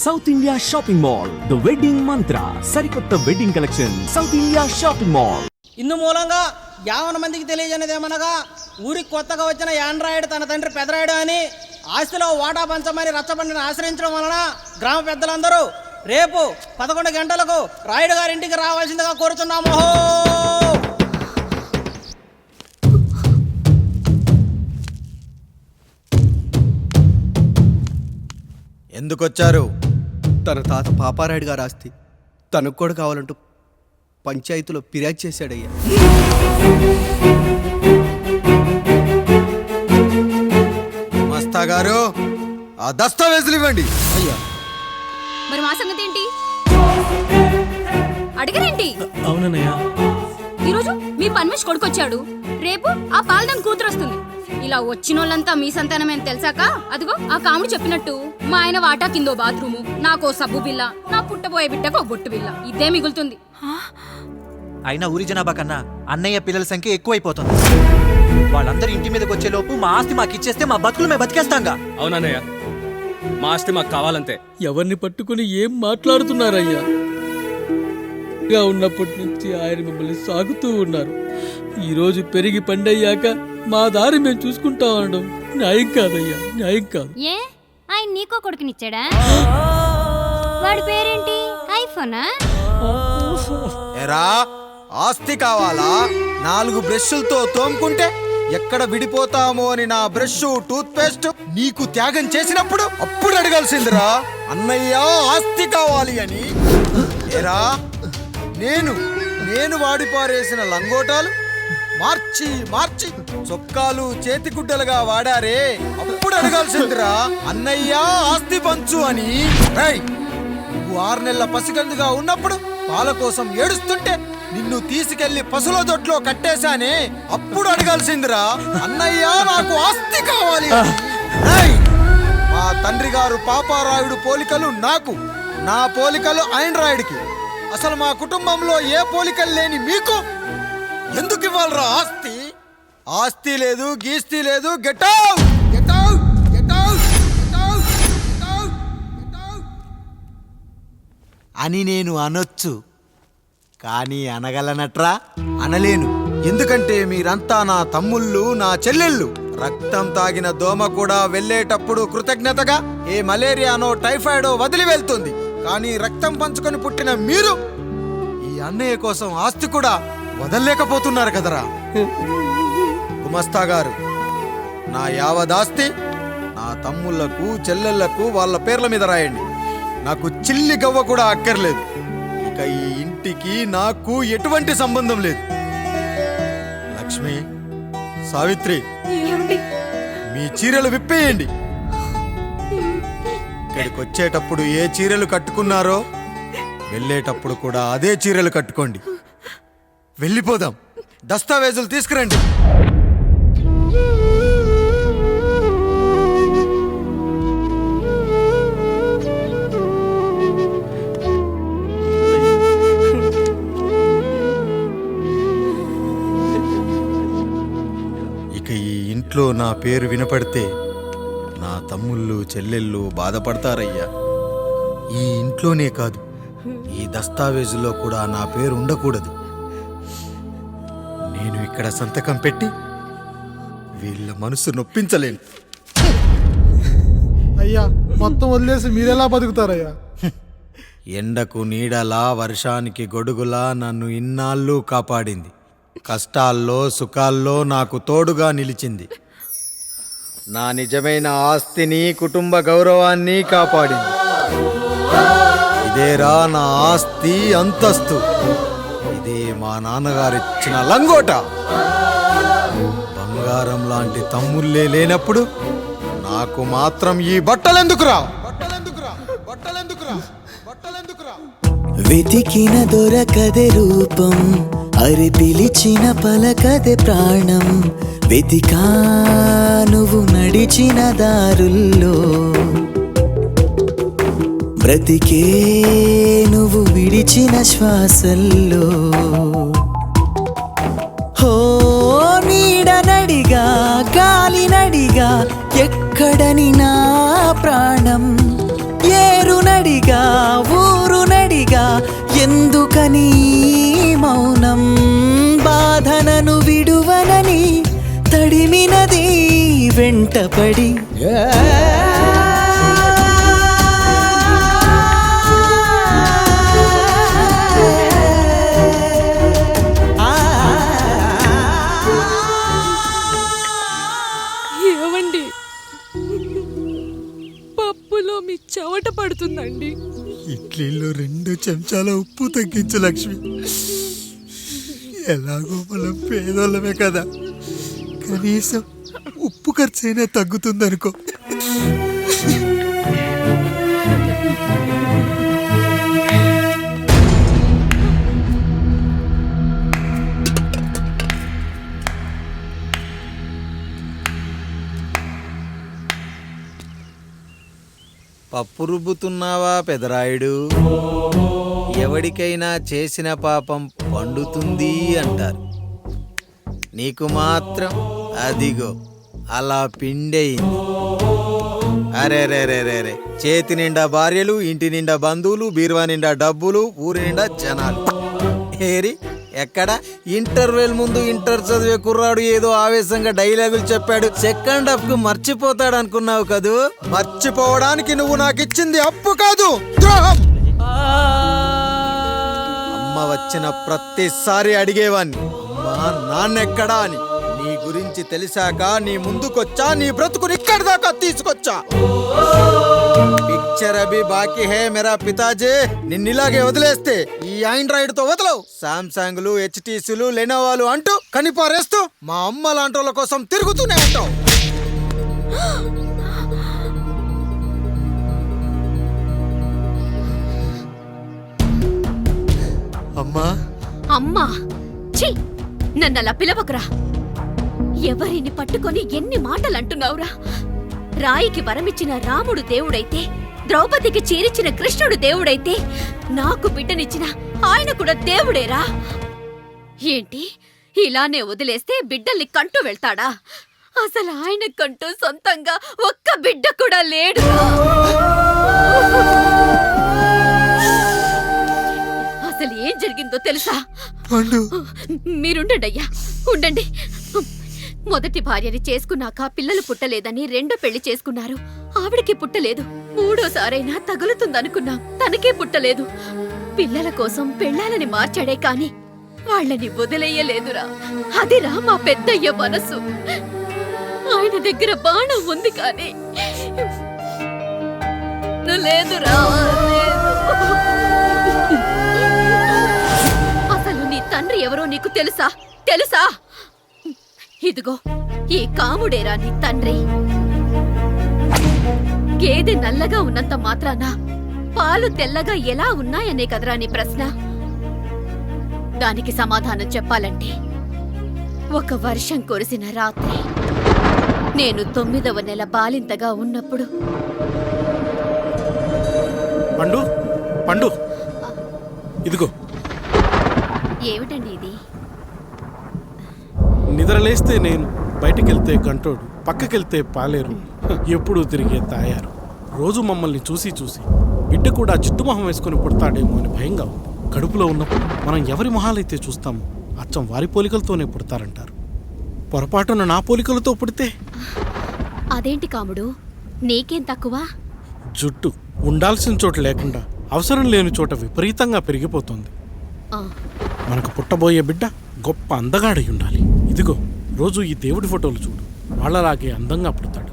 South India shopping mall the wedding Mantra సరికొత్త wedding collection south India shopping mall. ఇందు మూలంగా 50 మందికి తెలియజేయనిదేమనగా ఊరికి కొత్తగా వచ్చిన యాండ్రాయిడ్ తన తండ్రి పెదరాయుడు అని ఆస్తిలో వాటా పంచమని రచ్చబండిని ఆశ్రయించడం వలన గ్రామ పెద్దలందరూ రేపు 11 గంటలకు రాయుడు గారి ఇంటికి రావాల్సిందిగా కోరుతున్నాము. ఎందుకొచ్చారు? తన తాత పాపారాయుడు గారు ఆస్తి తనకు కూడా కావాలంటూ పంచాయతీలో ఫిర్యాదు చేశాడయ్యా. మస్తా గారు ఆ దస్తావేజులు ఇవ్వండి. అయ్యా మరి మా సంగతి ఏంటి? అడగరేంటి? అవునన్నయ్య, ఈరోజు మీ పన్మేష్ కొడుకొచ్చాడు, రేపు ఆ పాలదం కూతురు వస్తుంది. ఇలా వచ్చినోళ్ళంతా మీ సంతానమే అని తెలిసాక అదిగో ఆ కాముడు చెప్పినట్టు మా ఆయన వాటా కిందో బాత్రూము, నాకో సబ్బు బిల్ల, నా పుట్టబోయే బిడ్డకో బొట్టు బిల్ల, ఇదే మిగులుతుంది. అయినా ఊరి జనాభా కన్నా అన్నయ్య పిల్లల సంఖ్య ఎక్కువైపోతుంది. వాళ్ళందరూ ఇంటి మీదకి వచ్చే లోపు మా ఆస్తి మాకు ఇచ్చేస్తే మా బతుకులు మేము బతికేస్తాంగా. అవునన్నయ్య, మా ఆస్తి మాకు కావాలంతే. ఎవరిని పట్టుకుని ఏం మాట్లాడుతున్నారయ్యా? ఉన్నప్పటి నుంచి ఆయన మిమ్మల్ని సాగుతూ ఉన్నారు. ఈరోజు పెరిగి పండయ్యాక మా దారి మేము చూసుకుంటాం అనడం న్యాయం కాదయ్యా, న్యాయం కాదు. ఏ ఆయన నీకో కొడుకునిచ్చాడా? వాడి పేరేంటి? ఐఫోనా? ఎరా ఆస్తి కావాలా? 4 బ్రష్లతో తోముకుంటే ఎక్కడ విడిపోతామో అని నా బ్రష్ టూత్ పేస్ట్ నీకు త్యాగం చేసినప్పుడు అప్పుడు అడగాల్సిందిరా అన్నయ్య ఆస్తి కావాలి అని. ఎరా నేను వాడిపారేసిన లంగోటాలు మార్చి మార్చి చొక్కాలు చేతిగుడ్డలుగా వాడారే, అప్పుడు అడగాల్సిందిరా అన్నయ్య ఆస్తి పంచు అని. నువ్వు 6 నెలల పసికందుగా ఉన్నప్పుడు పాల కోసం ఏడుస్తుంటే నిన్ను తీసుకెళ్లి పసుల దొట్లో కట్టేశానే, అప్పుడు అడగాల్సిందిరా అన్నయ్య నాకు ఆస్తి కావాలి. మా తండ్రి గారు పాపారాయుడు పోలికలు నాకు, నా పోలికలు ఆండ్రాయిడ్కి. అసలు మా కుటుంబంలో ఏ పోలికలు లేని మీకు ఎందుకు ఇవ్వాలరా ఆస్తి? ఆస్తి లేదు, గీస్తి లేదు. Get out, get out, get out, get out, get out, get out అని నేను అనొచ్చు, కానీ అనగలనట్రా? అనలేను. ఎందుకంటే మీరంతా నా తమ్ముళ్ళు, నా చెల్లెళ్ళు. రక్తం తాగిన దోమ కూడా వెళ్ళేటప్పుడు కృతజ్ఞతగా ఏ మలేరియానో టైఫాయిడో వదిలి వెళ్తుంది. కానీ రక్తం పంచుకొని పుట్టిన మీరు ఈ అన్నయ్య కోసం ఆస్తి కూడా వదల్లేకపోతున్నారు కదరా. గుమస్తా గారు, నా యావదాస్తి నా తమ్ముళ్లకు చెల్లెళ్లకు వాళ్ళ పేర్ల మీద రాయండి. నాకు చిల్లి గవ్వ కూడా అక్కర్లేదు. ఇక ఈ ఇంటికి నాకు ఎటువంటి సంబంధం లేదు. లక్ష్మి, సావిత్రి, మీ చీరలు విప్పేయండి. ఇక్కడికి వచ్చేటప్పుడు ఏ చీరలు కట్టుకున్నారో వెళ్ళేటప్పుడు కూడా అదే చీరలు కట్టుకోండి. వెళ్ళిపోదాం. దస్తావేజులు తీసుకురండి. ఇక ఈ ఇంట్లో నా పేరు వినపడితే నా తమ్ముళ్ళు చెల్లెళ్ళు బాధపడతారయ్యా. ఈ ఇంట్లోనే కాదు, ఈ దస్తావేజులో కూడా నా పేరు ఉండకూడదు. నేను ఇక్కడ సంతకం పెట్టి వీళ్ళ మనసు నొప్పించలేను. అయ్యా, మొత్తం వదిలేసి మీరెలా బతుకుతారయ్యా? ఎండకు నీడలా, వర్షానికి గొడుగులా నన్ను ఇన్నాళ్ళు కాపాడింది. కష్టాల్లో సుఖాల్లో నాకు తోడుగా నిలిచింది. నా నిజమైన ఆస్తిని, కుటుంబ గౌరవాన్ని కాపాడింది. ఇదేరా నా ఆస్తి, అంతస్తు. ఇదే మా నాన్నగారిచ్చిన లంగోట. బంగారం లాంటి తమ్ముళ్ళే లేనప్పుడు నాకు మాత్రం ఈ బట్టలెందుకురా? వెతికిన దొరకదే రూపం, అరి పిలిచిన పలకదే ప్రాణం. వెతికా నువ్వు నడిచిన దారుల్లో, బ్రతికే నువ్వు విడిచిన శ్వాసల్లో. హో నీడ నడిగా, గాలి నడిగా, ఎక్కడని నా ప్రాణం ఏరు నడి నడిగా ఊరు నడిగా ఎందుకని మౌనం బాధనను విడువనని తడిమినది వెంటపడి ఏవండి పప్పులో మీ చెవట పడుతుందండి. ఇడ్లీలో 2 చెంచాల ఉప్పు తగ్గించు లక్ష్మి. ఎలాగో మనం పేదోళ్ళమే కదా, కనీసం ఉప్పు ఖర్చైనా తగ్గుతుందనుకో. పప్పు రుబ్బుతున్నావా పెదరాయుడు? ఎవడికైనా చేసిన పాపం పండుతుంది అంటారు, నీకు మాత్రం అదిగో అలా పిండయింది. అరే రే రే రే రే, చేతి నిండా భార్యలు, ఇంటి నిండా బంధువులు, బీరువా నిండా డబ్బులు, ఊరి నిండా జనాలు. ఏరి ఎక్కడ ఇంటర్వెల్ ముందు ఇంటర్ చదివే కుర్రాడు ఏదో ఆవేశంగా డైలాగులు చెప్పాడు, సెకండ్ హాఫ్ కు మర్చిపోతాడు అనుకున్నావు కదూ? మర్చిపోవడానికి నువ్వు నాకు ఇచ్చింది అప్పు కాదు, ద్రోహం. అమ్మ వచ్చిన ప్రతిసారి అడిగేవాన్ని, అమ్మా నాన్నెక్కడా అని. నీ గురించి తెలిసాక నీ ముందుకొచ్చా, నీ బ్రతుకుని ఇక్కడి దాకా తీసుకొచ్చా. పిక్చర్ అభి బాకీ హే మేరా పితాజీ. నిన్నిలాగే వదిలేస్తే ఈ ఆండ్రాయిడ్ తో వదలవు. సామ్సంగ్లు, హెచ్టీసీలు, లెనోవాలు అంటూ కనిపారేస్తూ మా అమ్మ లాంటి వాళ్ళ కోసం తిరుగుతూనే ఉంటావు. అమ్మా అమ్మా ఛీ, నన్ను అలా పిలవకురా. ఎవరిని పట్టుకొని ఎన్ని మాటలు అంటున్నావురా? రాయికి వరమిచ్చిన రాముడు దేవుడైతే, ద్రౌపదికి చీరిచిన కృష్ణుడు దేవుడైతే, నాకు బిడ్డనిచ్చిన ఆయన కూడా దేవుడేరా. ఏంటి ఇలానే వదిలేస్తే బిడ్డల్ని కంటూ వెళ్తాడా? అసలు ఆయన కంటూ సొంతంగా ఒక్క బిడ్డ కూడా లేడురా. అసలు ఏం జరిగిందో తెలుసా? మీరుండండి, ఉండండి. మొదటి భార్యని చేసుకున్నాక పిల్లలు పుట్టలేదని రెండో పెళ్లి చేసుకున్నారు. ఆవిడికి పుట్టలేదు. మూడోసారైనా తగులుతుందనుకున్నాం, తనకే పుట్టలేదు. పిల్లల కోసం పెళ్ళాలని మార్చాడే కాని వాళ్ళని వదిలేయలేదురా. అదిరా మా పెద్దయ్య మనసు. ఆయన దగ్గర బాణం ఉంది కానీ లేదురా, లేదు. అసలు నీ తండ్రి ఎవరో నీకు తెలుసా? తెలుసా? ఇదిగో ఈ కాముడేరా నీ తండ్రి. గేదె నల్లగా ఉన్నంత మాత్రాన పాలు తెల్లగా ఎలా ఉన్నాయనే కదరా నీ ప్రశ్న. దానికి సమాధానం చెప్పాలంటే, ఒక వర్షం కురిసిన రాత్రి నేను 9వ నెల బాలింతగా ఉన్నప్పుడు. పండు పండు ఇదిగో. ఏమిటండి ఇది? నిద్రలేస్తే నేను, బయటకెళ్తే గంటోడు, పక్కకెళ్తే పాలేరు, ఎప్పుడూ తిరిగే తాయారు. రోజు మమ్మల్ని చూసి చూసి బిడ్డ కూడా చిట్టుమొహం వేసుకుని పుడతాడేమో అని భయంగా ఉంది. కడుపులో ఉన్నప్పుడు మనం ఎవరి మొహాలైతే చూస్తామో అచ్చం వారి పోలికలతోనే పుడతారంటారు. పొరపాటున నా పోలికలతో పుడితే? అదేంటి కాముడు, నీకేం తక్కువ? జుట్టు ఉండాల్సిన చోట లేకుండా అవసరం లేని చోట విపరీతంగా పెరిగిపోతుంది. మనకు పుట్టబోయే బిడ్డ గొప్ప అందగాడై ఉండాలి. ఇదిగో రోజు ఈ దేవుడి ఫోటోలు చూడు, వాళ్ళలాగే అందంగా పుడతాడు.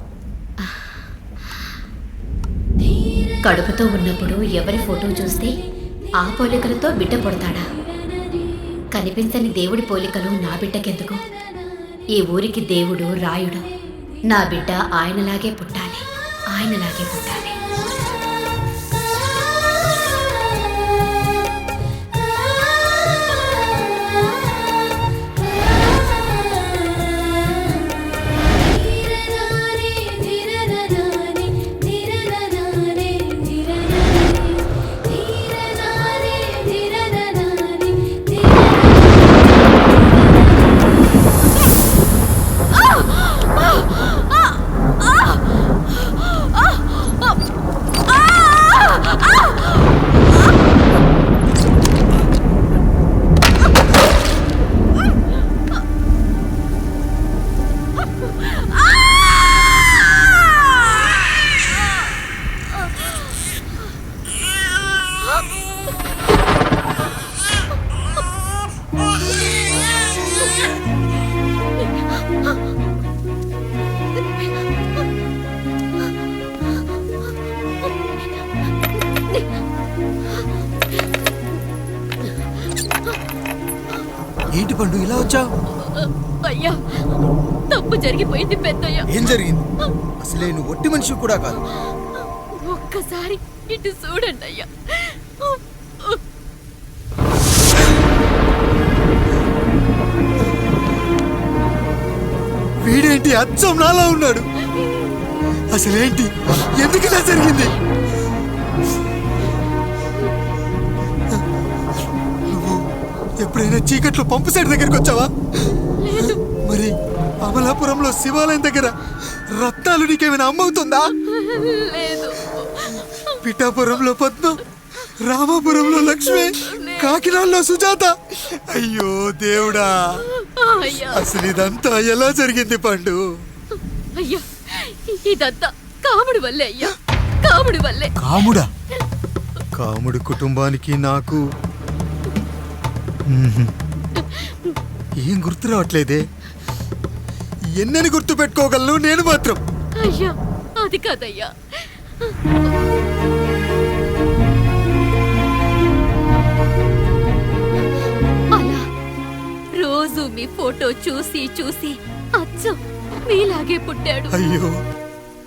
కడుపుతో ఉన్నప్పుడు ఎవరి ఫోటో చూస్తే ఆ పోలికలతో బిడ్డ పుడతాడా? కనిపించని దేవుడి పోలికలు నా బిడ్డకెందుకు? ఈ ఊరికి దేవుడు రాయుడు. నా బిడ్డ ఆయనలాగే పుట్టాలి, ఆయనలాగే పుట్టాలి. ఏంటి పండు ఇలా వచ్చావు? అయ్యా, తప్పు జరిగిపోయింది పెద్దయ్యా. ఏం జరిగింది? అసలే నువ్వు ఒట్టి మనిషి కూడా కాదు. ఒక్కసారి ఇటు చూడండి అయ్యా. వీడేంటి అచ్చం నాలా ఉన్నాడు? అసలేంటి, ఎందుకు ఇలా జరిగింది? నువ్వు ఎప్పుడైనా చీకట్లో పంపు సైడ్ దగ్గరికి వచ్చావా? మరి అమలాపురంలో శివాలయం దగ్గర రత్నాలు నీకేమైనా అమ్మవుతుందా? లేదు. పిఠాపురంలో పద్మ, రామాపురంలో లక్ష్మి, కాకినాడలో సుజాత. అయ్యో దేవుడా, అయ్యా, అసలు ఇదంతా ఎలా జరిగింది పండు? అయ్యా, ఇదంతా కాముడి వల్లే అయ్యా, కాముడి వల్లే. కాముడా? కాముడి కుటుంబానికి నాకు ఏం గుర్తు రావట్లేదే. ఎన్నని గుర్తు పెట్టుకోగలను నేను మాత్రం? అయ్యా, అది కాదయ్యా. అలా రోజు మీ ఫోటో చూసి చూసి అచ్చం మీలాగే పుట్టాడు. అయ్యో,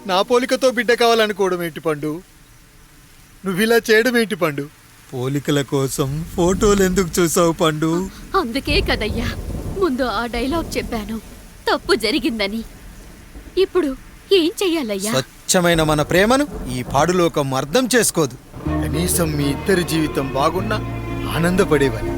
నా పోలికతో బిడ్డ కావాలనుకోవడం ఏంటి పండు? నువ్వు ఇలా చేయడం ఏంటి పండు? పోలికల కోసం ఫోటోలు ఎందుకు చూసావు పండు? అందుకే కదయ్యా ముందు ఆ డైలాగ్ చెప్పాను, తప్పు జరిగిందని. ఇప్పుడు ఏం చెయ్యాలయ్యా? స్వచ్ఛమైన మన ప్రేమను ఈ పాడులోకం అర్థం చేసుకోదు. కనీసం మీ ఇద్దరి జీవితం బాగున్నా ఆనందపడేవాని.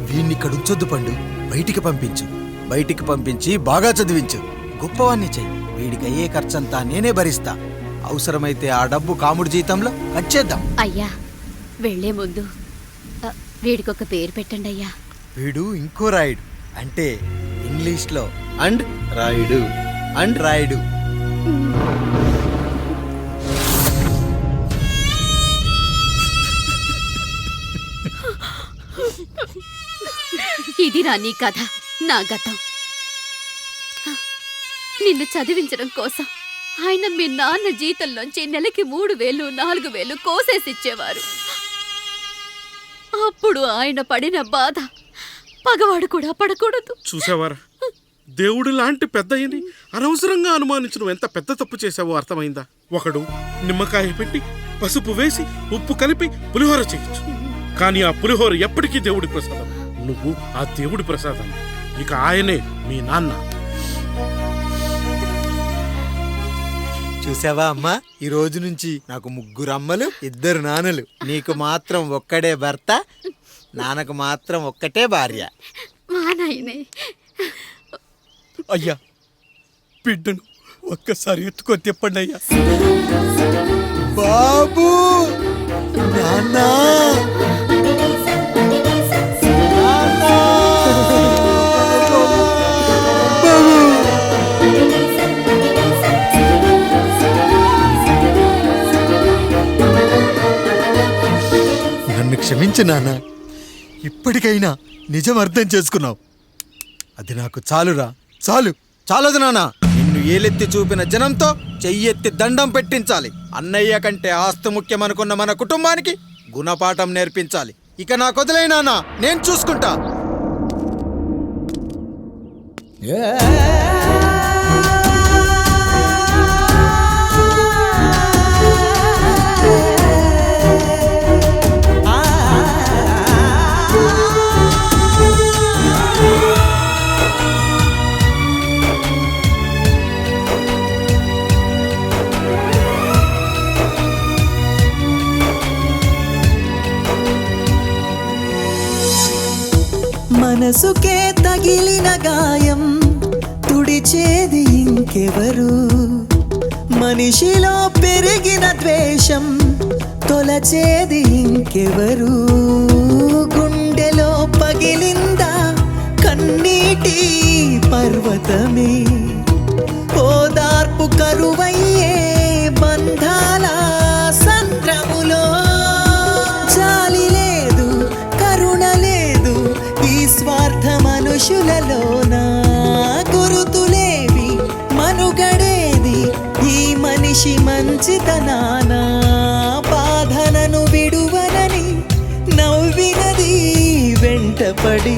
వీణ్ణి ఇక్కడ ఉంచొద్దు పండు, బయటికి పంపించు. బయటికి పంపించి బాగా చదివించు, గొప్పవాణ్ణి చెయ్యి. వీడికి అయ్యే ఖర్చంతా నేనే భరిస్తా. అవసరమైతే ఆ డబ్బు కాముడి జీతంలో వచ్చేద్దాం. అయ్యా, వెళ్లే ముందు వీడికొక పేరు పెట్టండి అయ్యా. వీడు ఇంకో రాయుడు, అంటే ఇంగ్లీష్లో అండ్ రాయుడు, అండ్ రాయుడు. ఇదిరా నీ కథ, నా గతం. నిన్ను చదివించడం కోసం ఆయన మీ నాన్న జీతంలోంచి నెలకి 3,000, 4,000 కోసేసిచ్చేవారు. అప్పుడు ఆయన పడిన బాధ పగవాడు కూడా పడకూడదు. చూసావారా, దేవుడు లాంటి పెద్దయ్యని అనవసరంగా అనుమానించడం ఎంత పెద్ద తప్పు చేశావో అర్థమైందా? ఒకడు నిమ్మకాయ పెట్టి పసుపు వేసి ఉప్పు కలిపి పులిహోర చేయొచ్చు, కానీ ఆ పులిహోర ఎప్పటికీ దేవుడి ప్రసాదం. నువ్వు ఆ దేవుడి ప్రసాదం. ఇక ఆయనే మీ నాన్న. చూసావా అమ్మా, ఈ రోజు నుంచి నాకు 3 అమ్మలు, 2 నాన్నలు. నీకు మాత్రం ఒక్కడే భర్త, నాన్నకు మాత్రం ఒక్కటే భార్య. మా నాయనే. అయ్యా, బిడ్డను ఒక్కసారి ఎత్తుకొని తిప్పండి అయ్యా. బాబు, నాన్నా, నన్ను క్షమించు నాన్న. ఇప్పటికైనా నిజం అర్థం చేసుకున్నావు. అది నాకు చాలురా, చాలు. చాలదు నాన్న. నిన్ను ఏలెత్తి చూపిన జనంతో చెయ్యెత్తి దండం పెట్టించాలి. అన్నయ్య కంటే ఆస్తి ముఖ్యమనుకున్న మన కుటుంబానికి గుణపాఠం నేర్పించాలి. ఇక నాకు వదిలే నాన్న, నేను చూసుకుంటా. మనసుకే తగిలిన గాయం తుడిచేది ఇంకెవరు? మనిషిలో పెరిగిన ద్వేషం తొలచేది ఇంకెవరు? గుండెలో పగిలిందా కన్నీటి పర్వతమే? ఓదార్పు కరువయ్యే బంధాల సంద్రములో జాలి లేదు, కరుణ లేదు ఈ స్వార్థ మనుషులలోన. గురుతులేవి, మనుగడేది ఈ మనిషి మంచితనాన. బాధనను విడువనని నవ్వినది వెంటపడి,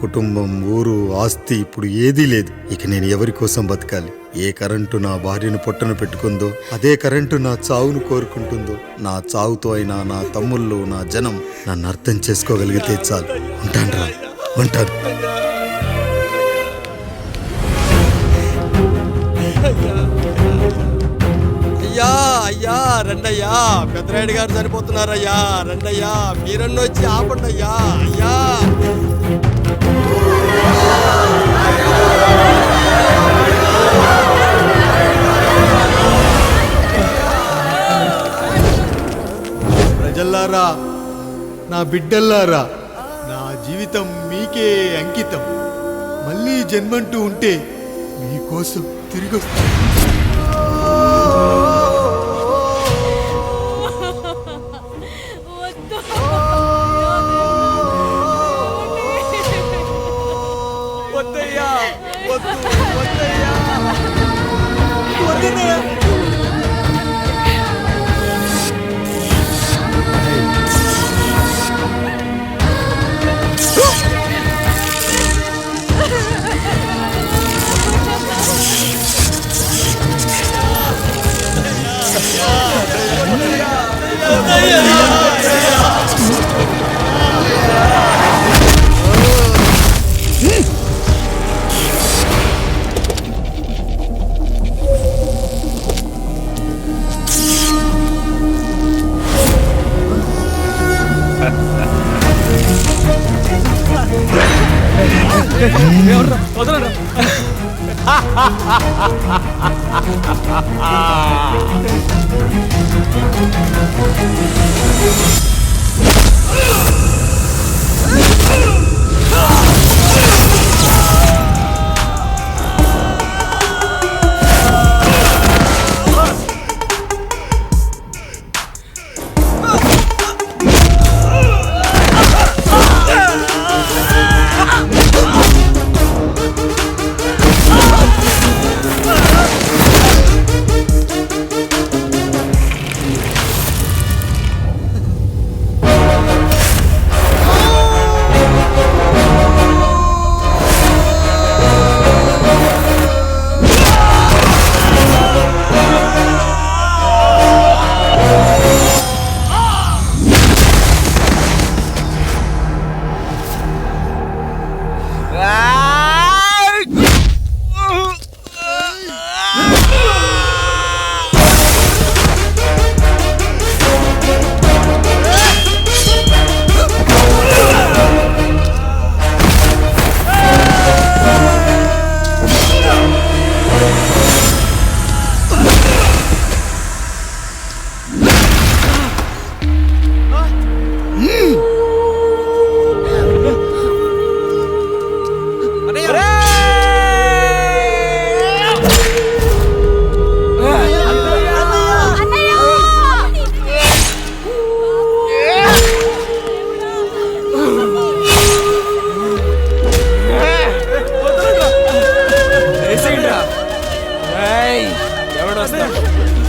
కుటుంబం, ఊరు, ఆస్తి ఇప్పుడు ఏదీ లేదు. ఇక నేను ఎవరి కోసం బతకాలి? ఏ కరెంటు నా భార్యను పొట్టను పెట్టుకుందో అదే కరెంటు నా చావును కోరుకుంటుందో. నా చావుతో అయినా నా తమ్ముళ్ళు, నా జనం నన్ను అర్థం చేసుకోగలిగితే చాలు. ఉంటాను రా, ఉంటాను. అయ్యా అయ్యా రండయ్యా, పెద్దరాయుడు గారు చనిపోతున్నారయ్యా, రండయ్యా, మీరన్న వచ్చి ఆపండి అయ్యా. అయ్యా ప్రజల్లారా, నా బిడ్డల్లారా, నా జీవితం మీకే అంకితం. మళ్ళీ జన్మంటూ ఉంటే మీకోసం తిరిగి వస్తాను. వద్దయ్యా, వద్దు, వద్దయ్యా, వద్దయ్యా.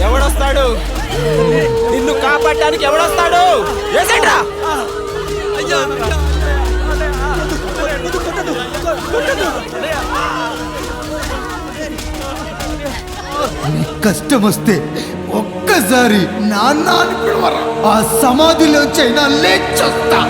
ఎవడొస్తాడు? నిన్ను కాపాడటానికి ఎవడొస్తాడు? ఏసేట్రా? కష్టం వస్తే ఒక్కసారి నాన్న అని పిలవరా, ఆ సమాధిలోంచైనా లేచొస్తా.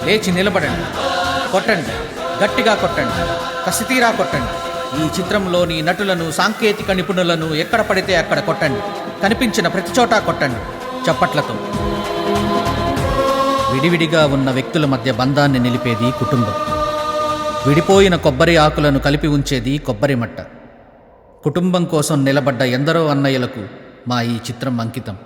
లేచి నిలబడండి, కొట్టండి, గట్టిగా కొట్టండి, కసితీరా కొట్టండి. ఈ చిత్రంలోని నటులను, సాంకేతిక నిపుణులను ఎక్కడ పడితే అక్కడ కొట్టండి. కనిపించిన ప్రతి చోట కొట్టండి చప్పట్లతో. విడివిడిగా ఉన్న వ్యక్తుల మధ్య బంధాన్ని నిలిపేది కుటుంబం. విడిపోయిన కొబ్బరి ఆకులను కలిపి ఉంచేది కొబ్బరి మట్ట. కుటుంబం కోసం నిలబడ్డ ఎందరో అన్నయ్యలకు మా ఈ చిత్రం అంకితం.